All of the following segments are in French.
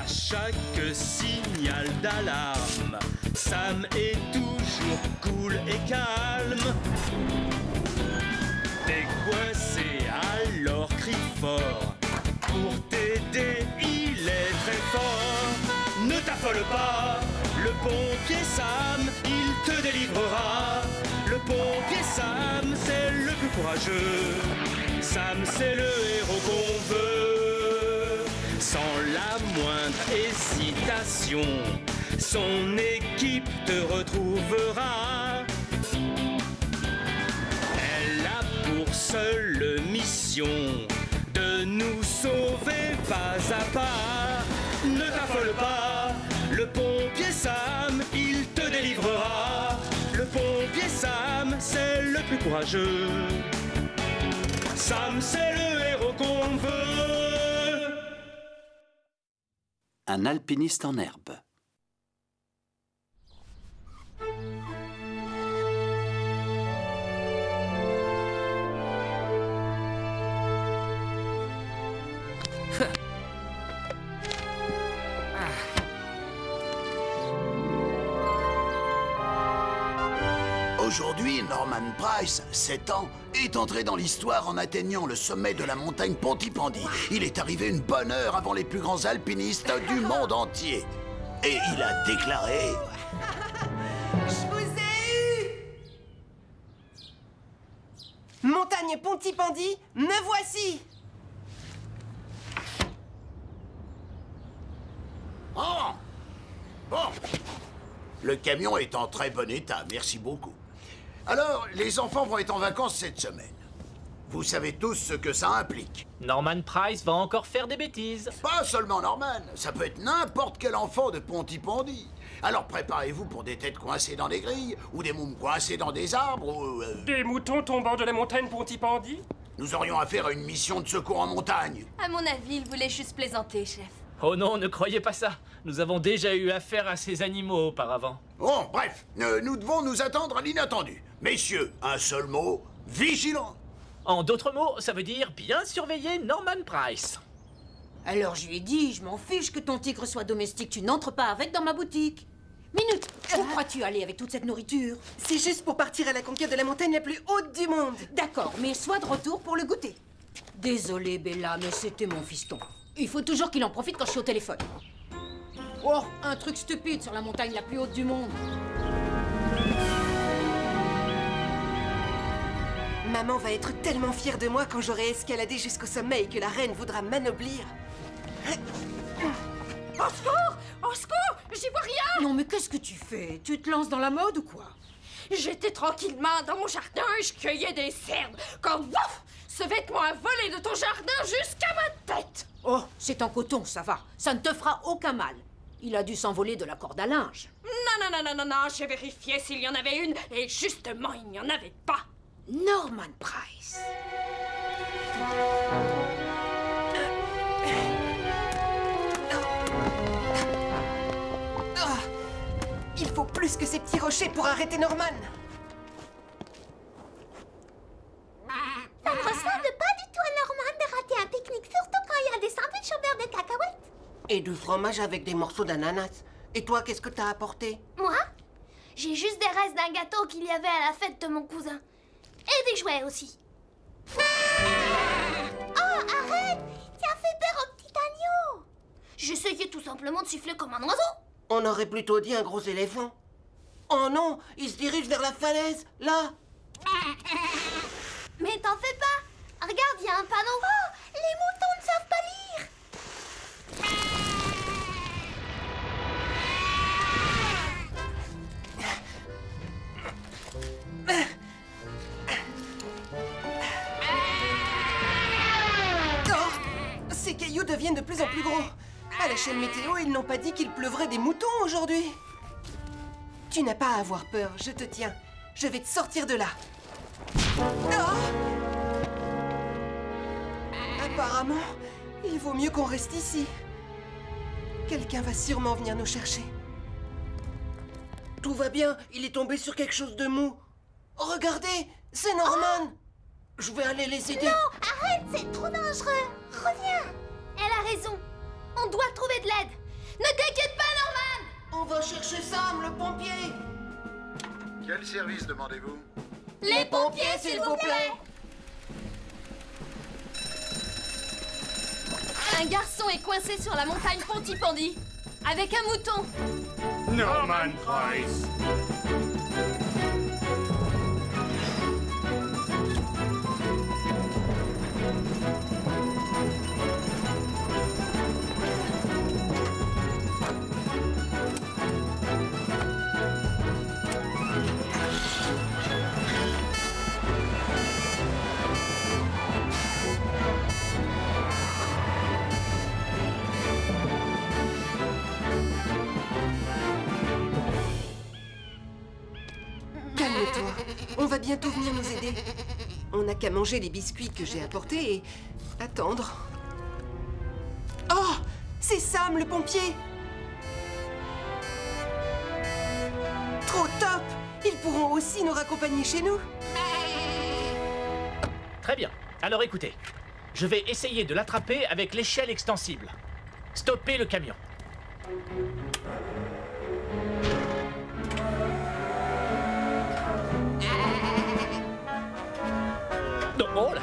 À chaque signal d'alarme, Sam est toujours cool et calme. T'es coincé, alors crie fort. Pour t'aider, il est très fort. Ne t'affole pas, le pompier Sam, il te délivrera. Le pompier Sam, c'est le plus courageux. Sam, c'est le héros qu'on veut. Sans la moindre hésitation, son équipe te retrouvera. Elle a pour seule mission de nous sauver pas à pas. Ne t'affole pas, le pompier Sam, il te délivrera. Le pompier Sam, c'est le plus courageux. Sam, c'est le héros qu'on veut. Un alpiniste en herbe. Aujourd'hui, Norman Price, 7 ans, est entré dans l'histoire en atteignant le sommet de la montagne Pontypandy. Il est arrivé une bonne heure avant les plus grands alpinistes du monde entier. Et il a déclaré... Je vous ai eu! Montagne Pontypandy, me voici! Oh! Bon. Le camion est en très bon état, merci beaucoup. Alors, les enfants vont être en vacances cette semaine. Vous savez tous ce que ça implique. Norman Price va encore faire des bêtises. Pas seulement Norman, ça peut être n'importe quel enfant de Pontypandy. Alors préparez-vous pour des têtes coincées dans des grilles, ou des mômes coincés dans des arbres, ou... Des moutons tombant de la montagne Pontypandy? Nous aurions affaire à une mission de secours en montagne. À mon avis, il voulait juste plaisanter, chef. Oh non, ne croyez pas ça. Nous avons déjà eu affaire à ces animaux auparavant. Bon, bref, nous devons nous attendre à l'inattendu. Messieurs, un seul mot, vigilant. En d'autres mots, ça veut dire bien surveiller Norman Price. Alors je lui ai dit, je m'en fiche que ton tigre soit domestique, tu n'entres pas avec dans ma boutique. Minute, où crois-tu aller avec toute cette nourriture? C'est juste pour partir à la conquête de la montagne la plus haute du monde. D'accord, mais sois de retour pour le goûter. Désolée Bella, mais c'était mon fiston. Il faut toujours qu'il en profite quand je suis au téléphone. Oh, un truc stupide sur la montagne la plus haute du monde. Maman va être tellement fière de moi quand j'aurai escaladé jusqu'au sommet et que la reine voudra m'anoblir. Au secours! Au secours! J'y vois rien! Non, mais qu'est-ce que tu fais? Tu te lances dans la mode ou quoi? J'étais tranquillement dans mon jardin et je cueillais des cernes. Quand, bouf! Ce vêtement a volé de ton jardin jusqu'à ma tête! Oh, c'est en coton, ça va. Ça ne te fera aucun mal. Il a dû s'envoler de la corde à linge. Non, j'ai vérifié s'il y en avait une et justement, il n'y en avait pas. Norman Price. Il faut plus que ces petits rochers pour arrêter Norman. Ça ne ressemble pas du tout à Norman de rater un pique-nique, surtout quand il y a des sandwichs au beurre de cacahuètes. Et du fromage avec des morceaux d'ananas. Et toi, qu'est-ce que t'as apporté? Moi? J'ai juste des restes d'un gâteau qu'il y avait à la fête de mon cousin. Et des jouets aussi. Oh, arrête! Tu as fait peur au petit agneau! J'essayais tout simplement de siffler comme un oiseau. On aurait plutôt dit un gros éléphant. Oh non, il se dirige vers la falaise, là. Mais t'en fais pas. Regarde, il y a un panneau. Oh, les moutons ne savent pas lire. Oh, ces cailloux deviennent de plus en plus gros. À la chaîne météo, ils n'ont pas dit qu'il pleuvrait des moutons aujourd'hui. Tu n'as pas à avoir peur, je te tiens. Je vais te sortir de là. Oh! Apparemment, il vaut mieux qu'on reste ici. Quelqu'un va sûrement venir nous chercher. Tout va bien, il est tombé sur quelque chose de mou. Regardez, c'est Norman. Je vais aller les aider. Non, arrête, c'est trop dangereux. Reviens. Elle a raison. On doit trouver de l'aide. chercher Sam, le pompier. Quel service demandez-vous? Les pompiers, s'il vous plaît! Un garçon est coincé sur la montagne Pontypandy, avec un mouton. Norman Price. Calme-toi, on va bientôt venir nous aider. On n'a qu'à manger les biscuits que j'ai apportés et attendre. Oh, c'est Sam, le pompier. Trop top! Ils pourront aussi nous raccompagner chez nous. Très bien. Alors écoutez, je vais essayer de l'attraper avec l'échelle extensible. Stoppez le camion. Non, oh là!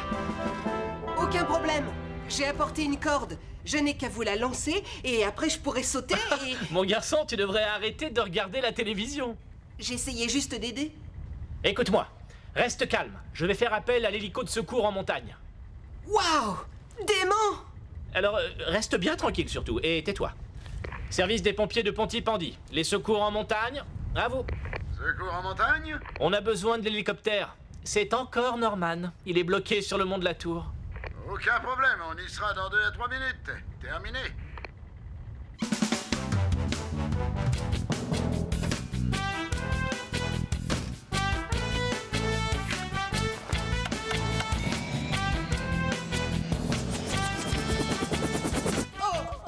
Aucun problème. J'ai apporté une corde. Je n'ai qu'à vous la lancer et après je pourrai sauter et... Mon garçon, tu devrais arrêter de regarder la télévision. J'essayais juste d'aider. Écoute-moi, reste calme. Je vais faire appel à l'hélico de secours en montagne. Waouh! Dément! Alors, reste bien tranquille surtout, et tais-toi. Service des pompiers de Pontypandy. Les secours en montagne, à vous. Secours en montagne? On a besoin de l'hélicoptère. C'est encore Norman. Il est bloqué sur le mont de la Tour. Aucun problème, on y sera dans 2 à 3 minutes. Terminé.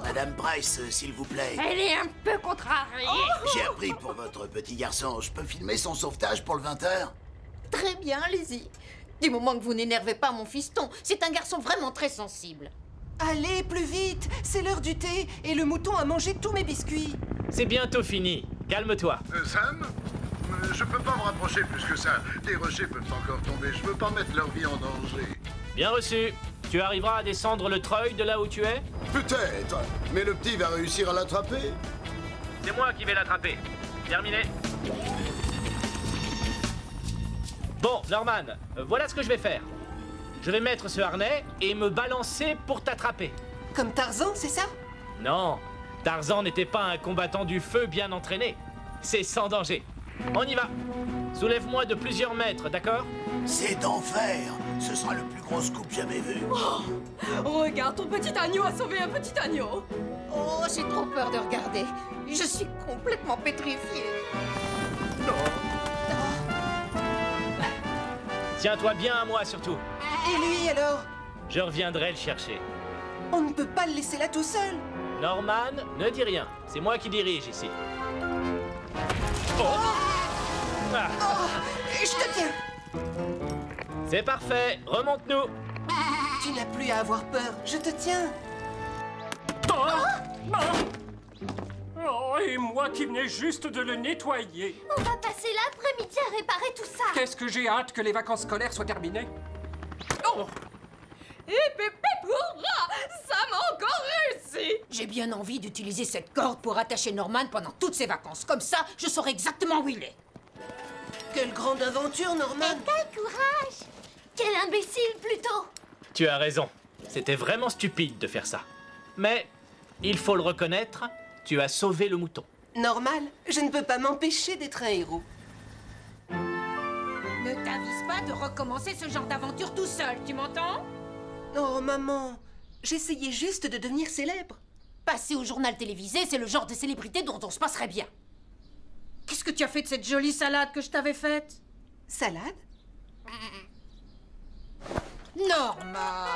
Madame Price, s'il vous plaît. Elle est un peu contrariée. J'ai appris pour votre petit garçon. Je peux filmer son sauvetage pour le 20h? Très bien, allez-y. Du moment que vous n'énervez pas mon fiston, c'est un garçon vraiment très sensible. Allez, plus vite! C'est l'heure du thé et le mouton a mangé tous mes biscuits. C'est bientôt fini. Calme-toi. Sam? Je peux pas me rapprocher plus que ça. Des rochers peuvent encore tomber. Je veux pas mettre leur vie en danger. Bien reçu. Tu arriveras à descendre le treuil de là où tu es? Peut-être, mais le petit va réussir à l'attraper. C'est moi qui vais l'attraper. Terminé. Bon, Norman, voilà ce que je vais faire. Je vais mettre ce harnais et me balancer pour t'attraper. Comme Tarzan, c'est ça? Non, Tarzan n'était pas un combattant du feu bien entraîné. C'est sans danger. On y va. Soulève-moi de plusieurs mètres, d'accord? C'est d'enfer. Ce sera le plus gros scoop jamais vu. Regarde, ton petit agneau a sauvé un petit agneau. Oh, j'ai trop peur de regarder. Je suis complètement pétrifiée. Tiens-toi bien à moi surtout. Et lui alors? Je reviendrai le chercher. On ne peut pas le laisser là tout seul. Norman, ne dis rien. C'est moi qui dirige ici. Oh! Ah, Je te tiens. c'est parfait. Remonte-nous. Tu n'as plus à avoir peur. Je te tiens. Oh, et moi qui venais juste de le nettoyer. On va passer l'après-midi à réparer tout ça. Qu'est-ce que j'ai hâte que les vacances scolaires soient terminées. Oh! Et pépé pourra! Ça m'a encore réussi! J'ai bien envie d'utiliser cette corde pour attacher Norman pendant toutes ses vacances. Comme ça, je saurai exactement où il est. Quelle grande aventure, Norman. Et quel courage! Quel imbécile, plutôt! Tu as raison. C'était vraiment stupide de faire ça. Mais, il faut le reconnaître, tu as sauvé le mouton. Normal, je ne peux pas m'empêcher d'être un héros. Ne t'avise pas de recommencer ce genre d'aventure tout seul, tu m'entends? Oh, maman, j'essayais juste de devenir célèbre. Passer au journal télévisé, c'est le genre de célébrité dont on se passerait bien. Qu'est-ce que tu as fait de cette jolie salade que je t'avais faite? Salade? Norman!